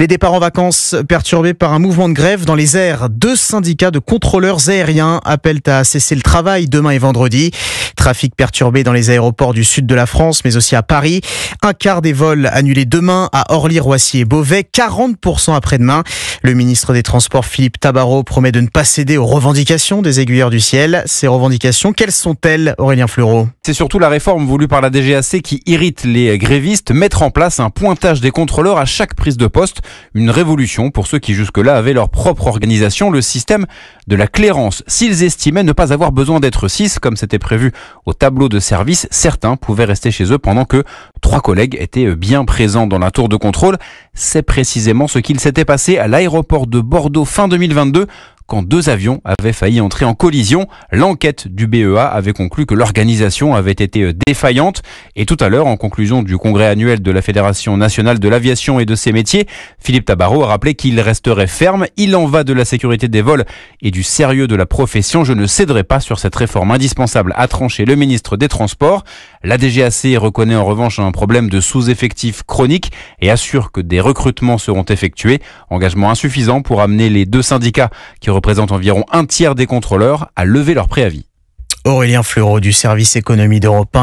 Les départs en vacances perturbés par un mouvement de grève dans les airs. 2 syndicats de contrôleurs aériens appellent à cesser le travail demain et vendredi. Trafic perturbé dans les aéroports du sud de la France, mais aussi à Paris. Un quart des vols annulés demain à Orly, Roissy et Beauvais, 40% après-demain. Le ministre des Transports, Philippe Tabarot, promet de ne pas céder aux revendications des aiguilleurs du ciel. Ces revendications, quelles sont-elles, Aurélien Fleureau? C'est surtout la réforme voulue par la DGAC qui irrite les grévistes. Mettre en place un pointage des contrôleurs à chaque prise de poste. Une révolution pour ceux qui jusque-là avaient leur propre organisation, le système de la clairance. S'ils estimaient ne pas avoir besoin d'être 6, comme c'était prévu au tableau de service, certains pouvaient rester chez eux pendant que 3 collègues étaient bien présents dans la tour de contrôle. C'est précisément ce qu'il s'était passé à l'aéroport de Bordeaux fin 2022, quand 2 avions avaient failli entrer en collision. L'enquête du BEA avait conclu que l'organisation avait été défaillante. Et tout à l'heure, en conclusion du congrès annuel de la Fédération nationale de l'aviation et de ses métiers, Philippe Tabarot a rappelé qu'il resterait ferme. Il en va de la sécurité des vols et du sérieux de la profession. Je ne céderai pas sur cette réforme indispensable, a tranché le ministre des Transports. La DGAC reconnaît en revanche un problème de sous-effectif chronique et assure que des recrutements seront effectués. Engagement insuffisant pour amener les 2 syndicats qui représentent environ un tiers des contrôleurs à lever leur préavis. Aurélien Fleureau du service économie d'Europe 1.